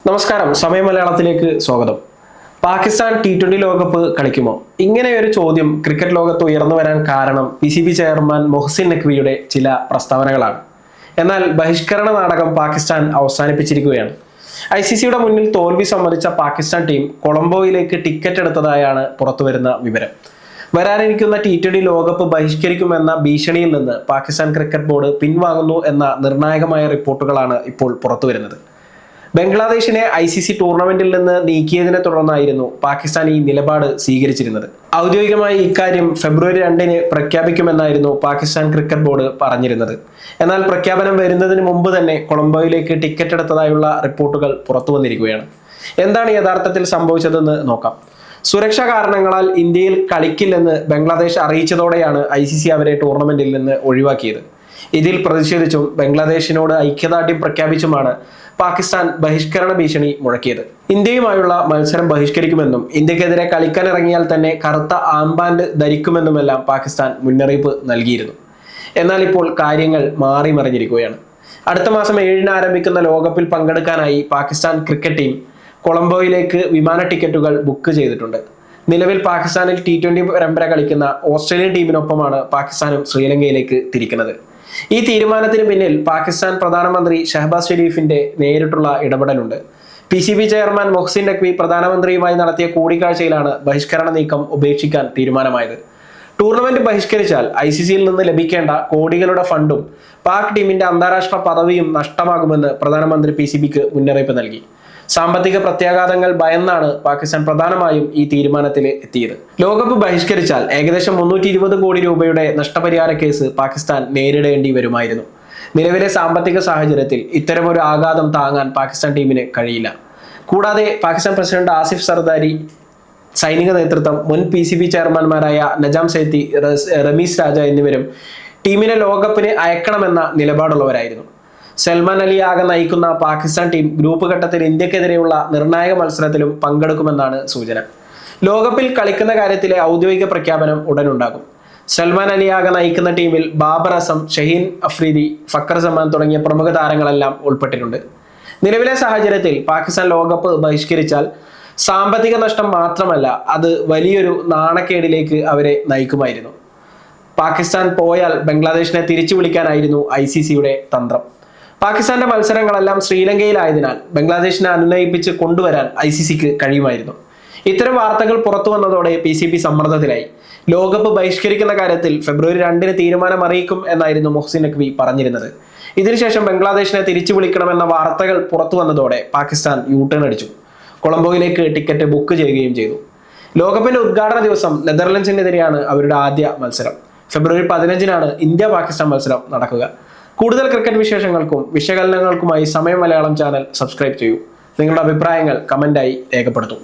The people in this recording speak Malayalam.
നമസ്കാരം, സമയം മലയാളത്തിലേക്ക് സ്വാഗതം. പാകിസ്ഥാൻ T20 ലോകകപ്പ് കളിക്കുമോ? ഇങ്ങനെ ഒരു ചോദ്യം ക്രിക്കറ്റ് ലോകത്ത് ഉയർന്നു വരാൻ കാരണം PCB ചെയർമാൻ മൊഹ്സിൻ നഖ്വിയുടെ ചില പ്രസ്താവനകളാണ്. എന്നാൽ ബഹിഷ്കരണ നാടകം പാകിസ്ഥാൻ അവസാനിപ്പിച്ചിരിക്കുകയാണ്. ICCയുടെ മുന്നിൽ തോൽവി സമ്മതിച്ച പാകിസ്ഥാൻ ടീം കൊളംബോയിലേക്ക് ടിക്കറ്റ് എടുത്തതായാണ് പുറത്തുവരുന്ന വിവരം. വരാനിരിക്കുന്ന T20 ലോകകപ്പ് ബഹിഷ്കരിക്കുമെന്ന ഭീഷണിയിൽ നിന്ന് പാകിസ്ഥാൻ ക്രിക്കറ്റ് ബോർഡ് പിൻവാങ്ങുന്നു എന്ന നിർണായകമായ റിപ്പോർട്ടുകളാണ് ഇപ്പോൾ പുറത്തുവരുന്നത്. ബംഗ്ലാദേശിനെ ICC ടൂർണമെന്റിൽ നിന്ന് നീക്കിയതിനെ തുടർന്നായിരുന്നു പാകിസ്ഥാൻ ഈ നിലപാട് സ്വീകരിച്ചിരുന്നത്. ഔദ്യോഗികമായി ഇക്കാര്യം ഫെബ്രുവരി 2-ന് പ്രഖ്യാപിക്കുമെന്നായിരുന്നു പാകിസ്ഥാൻ ക്രിക്കറ്റ് ബോർഡ് പറഞ്ഞിരുന്നത്. എന്നാൽ പ്രഖ്യാപനം വരുന്നതിന് മുമ്പ് തന്നെ കൊളംബോയിലേക്ക് ടിക്കറ്റ് എടുത്തതായുള്ള റിപ്പോർട്ടുകൾ പുറത്തു വന്നിരിക്കുകയാണ്. എന്താണ് യഥാർത്ഥത്തിൽ സംഭവിച്ചതെന്ന് നോക്കാം. സുരക്ഷാ കാരണങ്ങളാൽ ഇന്ത്യയിൽ കളിക്കില്ലെന്ന് ബംഗ്ലാദേശ് അറിയിച്ചതോടെയാണ് ICC അവരെ ടൂർണമെന്റിൽ നിന്ന് ഒഴിവാക്കിയത്. ഇതിൽ പ്രതിഷേധിച്ചും ബംഗ്ലാദേശിനോട് ഐക്യദാർഢ്യം പ്രഖ്യാപിച്ചുമാണ് പാകിസ്ഥാൻ ബഹിഷ്കരണ ഭീഷണി മുഴക്കിയത്. ഇന്ത്യയുമായുള്ള മത്സരം ബഹിഷ്കരിക്കുമെന്നും ഇന്ത്യക്കെതിരെ കളിക്കാനിറങ്ങിയാൽ തന്നെ കറുത്ത ആംബാൻഡ് ധരിക്കുമെന്നുമെല്ലാം പാകിസ്ഥാൻ മുന്നറിയിപ്പ് നൽകിയിരുന്നു. എന്നാൽ ഇപ്പോൾ കാര്യങ്ങൾ മാറി മറിഞ്ഞിരിക്കുകയാണ്. അടുത്ത മാസം 7-ന് ആരംഭിക്കുന്ന ലോകകപ്പിൽ പങ്കെടുക്കാനായി പാകിസ്ഥാൻ ക്രിക്കറ്റ് ടീം കൊളംബോയിലേക്ക് വിമാന ടിക്കറ്റുകൾ ബുക്ക് ചെയ്തിട്ടുണ്ട്. നിലവിൽ പാകിസ്ഥാനിൽ T20 പരമ്പര കളിക്കുന്ന ഓസ്ട്രേലിയൻ ടീമിനൊപ്പമാണ് പാകിസ്ഥാനും ശ്രീലങ്കയിലേക്ക് തിരിക്കുന്നത്. ഈ തീരുമാനത്തിന് പിന്നിൽ പാകിസ്ഥാൻ പ്രധാനമന്ത്രി ഷഹബാസ് ഷെരീഫിന്റെ നേരിട്ടുള്ള ഇടപെടലുണ്ട്. PCB ചെയർമാൻ മൊഹ്സിൻ നഖ്വി പ്രധാനമന്ത്രിയുമായി നടത്തിയ കൂടിക്കാഴ്ചയിലാണ് ബഹിഷ്കരണ നീക്കം ഉപേക്ഷിക്കാൻ തീരുമാനമായത്. ടൂർണമെന്റ് ബഹിഷ്കരിച്ചാൽ ICCയിൽ നിന്ന് ലഭിക്കേണ്ട കോടികളുടെ ഫണ്ടും പാക് ടീമിന്റെ അന്താരാഷ്ട്ര പദവിയും നഷ്ടമാകുമെന്ന് പ്രധാനമന്ത്രി PCBക്ക് മുന്നറിയിപ്പ് നൽകി. സാമ്പത്തിക പ്രത്യാഘാതങ്ങൾ ഭയന്നാണ് പാകിസ്ഥാൻ പ്രധാനമായും ഈ തീരുമാനത്തിൽ എത്തിയത്. ലോകകപ്പ് ബഹിഷ്കരിച്ചാൽ ഏകദേശം 320 കോടി രൂപയുടെ നഷ്ടപരിഹാര കേസ് പാകിസ്ഥാൻ നേരിടേണ്ടി വരുമായിരുന്നു. നിലവിലെ സാമ്പത്തിക സാഹചര്യത്തിൽ ഇത്തരമൊരു ആഘാതം താങ്ങാൻ പാകിസ്ഥാൻ ടീമിന് കഴിയില്ല. കൂടാതെ പാകിസ്ഥാൻ പ്രസിഡന്റ് ആസിഫ് സർദാരി, സൈനിക നേതൃത്വം, മുൻ PCB ചെയർമാൻമാരായ നജാം സേത്തി, റമീസ് രാജ എന്നിവരും ടീമിനെ ലോകകപ്പിന് അയക്കണമെന്ന നിലപാടുള്ളവരായിരുന്നു. സൽമാൻ അലി ആകെ നയിക്കുന്ന പാകിസ്ഥാൻ ടീം ഗ്രൂപ്പ് ഘട്ടത്തിൽ ഇന്ത്യക്കെതിരെയുള്ള നിർണായക മത്സരത്തിലും പങ്കെടുക്കുമെന്നാണ് സൂചന. ലോകകപ്പിൽ കളിക്കുന്ന കാര്യത്തിലെ ഔദ്യോഗിക പ്രഖ്യാപനം ഉടനുണ്ടാകും. സൽമാൻ അലി ആകെ നയിക്കുന്ന ടീമിൽ ബാബർ അസം, ഷഹീൻ അഫ്രീദി, ഫക്കർ സമാൻ തുടങ്ങിയ പ്രമുഖ താരങ്ങളെല്ലാം ഉൾപ്പെട്ടിട്ടുണ്ട്. നിലവിലെ സാഹചര്യത്തിൽ പാകിസ്ഥാൻ ലോകകപ്പ് ബഹിഷ്കരിച്ചാൽ സാമ്പത്തിക നഷ്ടം മാത്രമല്ല, അത് വലിയൊരു നാണക്കേടിലേക്ക് അവരെ നയിക്കുമായിരുന്നു. പാകിസ്ഥാൻ പോയാൽ ബംഗ്ലാദേശിനെ തിരിച്ചു വിളിക്കാനായിരുന്നു ICCയുടെ തന്ത്രം. പാകിസ്ഥാന്റെ മത്സരങ്ങളെല്ലാം ശ്രീലങ്കയിലായതിനാൽ ബംഗ്ലാദേശിനെ അനുനയിപ്പിച്ച് കൊണ്ടുവരാൻ ICCക്ക് കഴിയുമായിരുന്നു. ഇത്തരം വാർത്തകൾ പുറത്തു വന്നതോടെ PCB സമ്മർദ്ദത്തിലായി. ലോകകപ്പ് ബഹിഷ്കരിക്കുന്ന കാര്യത്തിൽ ഫെബ്രുവരി 2-ന് തീരുമാനം അറിയിക്കും എന്നായിരുന്നു മൊഹ്സിൻ നഖ്വി പറഞ്ഞിരുന്നത്. ഇതിനുശേഷം ബംഗ്ലാദേശിനെ തിരിച്ചു വിളിക്കണമെന്ന വാർത്തകൾ പുറത്തു വന്നതോടെ പാകിസ്ഥാൻ U-ടേൺ അടിച്ചു. കൊളംബോയിലേക്ക് ടിക്കറ്റ് ബുക്ക് ചെയ്യുകയും ചെയ്തു. ലോകകപ്പിന്റെ ഉദ്ഘാടന ദിവസം നെതർലൻഡ്സിനെതിരെയാണ് അവരുടെ ആദ്യ മത്സരം. ഫെബ്രുവരി 15-നാണ് ഇന്ത്യ-പാകിസ്ഥാൻ മത്സരം നടക്കുക. കൂടുതൽ ക്രിക്കറ്റ് വിശേഷങ്ങൾക്കും വിശകലനങ്ങൾക്കുമായി സമയം മലയാളം ചാനൽ സബ്സ്ക്രൈബ് ചെയ്യൂ. നിങ്ങളുടെ അഭിപ്രായങ്ങൾ കമന്റായി രേഖപ്പെടുത്തൂ.